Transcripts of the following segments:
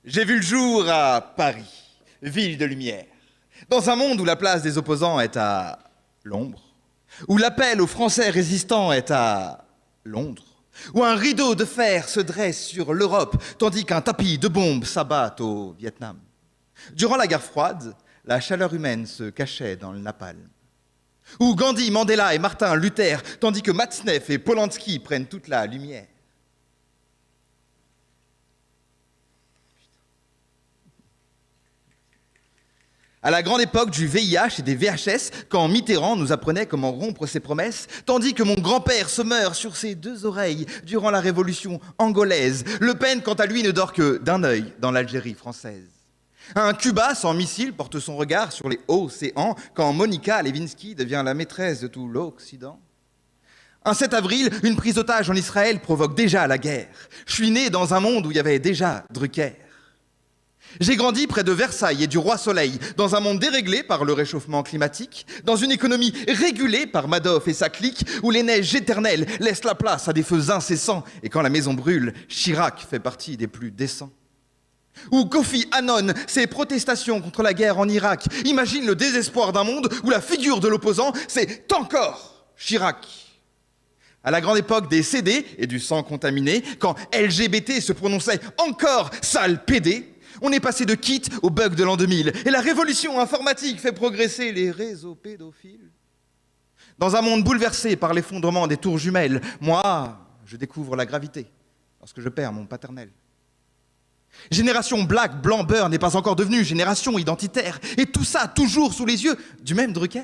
J'ai vu le jour à Paris, ville de lumière, dans un monde où la place des opposants est à l'ombre, où l'appel aux Français résistants est à Londres, où un rideau de fer se dresse sur l'Europe, tandis qu'un tapis de bombes s'abat au Vietnam. Durant la guerre froide, la chaleur humaine se cachait dans le napalm. Où Gandhi, Mandela et Martin Luther, tandis que Matzneff et Polanski prennent toute la lumière. À la grande époque du VIH et des VHS, quand Mitterrand nous apprenait comment rompre ses promesses, tandis que mon grand-père se meurt sur ses deux oreilles durant la révolution angolaise, Le Pen, quant à lui, ne dort que d'un œil dans l'Algérie française. Un Cuba sans missile porte son regard sur les océans quand Monica Lewinsky devient la maîtresse de tout l'Occident. Un 7 avril, une prise d'otage en Israël provoque déjà la guerre. Je suis né dans un monde où il y avait déjà Drucker. J'ai grandi près de Versailles et du Roi Soleil, dans un monde déréglé par le réchauffement climatique, dans une économie régulée par Madoff et sa clique, où les neiges éternelles laissent la place à des feux incessants, et quand la maison brûle, Chirac fait partie des plus décents. Où Kofi Annan, ses protestations contre la guerre en Irak, imagine le désespoir d'un monde où la figure de l'opposant, c'est encore Chirac. À la grande époque des CD et du sang contaminé, quand LGBT se prononçait encore sale pédé, on est passé de Kit au bug de l'an 2000, et la révolution informatique fait progresser les réseaux pédophiles. Dans un monde bouleversé par l'effondrement des tours jumelles, moi, je découvre la gravité lorsque je perds mon paternel. Génération black, blanc, beurre n'est pas encore devenue génération identitaire, et tout ça toujours sous les yeux du même Drucker.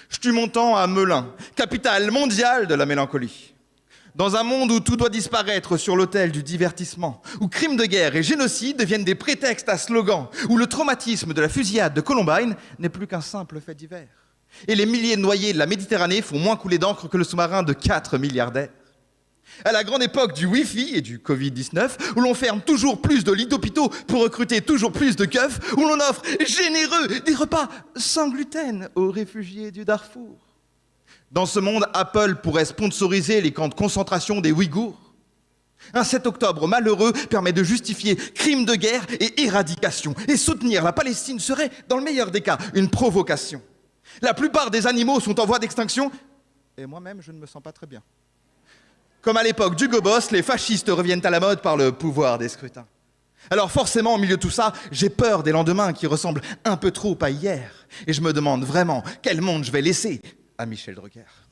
Je tue mon temps à Melun, capitale mondiale de la mélancolie. Dans un monde où tout doit disparaître sur l'autel du divertissement, où crimes de guerre et génocide deviennent des prétextes à slogans, où le traumatisme de la fusillade de Columbine n'est plus qu'un simple fait divers. Et les milliers de noyés de la Méditerranée font moins couler d'encre que le sous-marin de 4 milliardaires. À la grande époque du Wi-Fi et du Covid-19, où l'on ferme toujours plus de lits d'hôpitaux pour recruter toujours plus de keufs, où l'on offre généreux des repas sans gluten aux réfugiés du Darfour. Dans ce monde, Apple pourrait sponsoriser les camps de concentration des Ouïghours. Un 7 octobre malheureux permet de justifier crimes de guerre et éradication. Et soutenir la Palestine serait, dans le meilleur des cas, une provocation. La plupart des animaux sont en voie d'extinction, et moi-même, je ne me sens pas très bien. Comme à l'époque d'Hugo Boss, les fascistes reviennent à la mode par le pouvoir des scrutins. Alors forcément, au milieu de tout ça, j'ai peur des lendemains qui ressemblent un peu trop à hier. Et je me demande vraiment quel monde je vais laisser à Michel Drucker.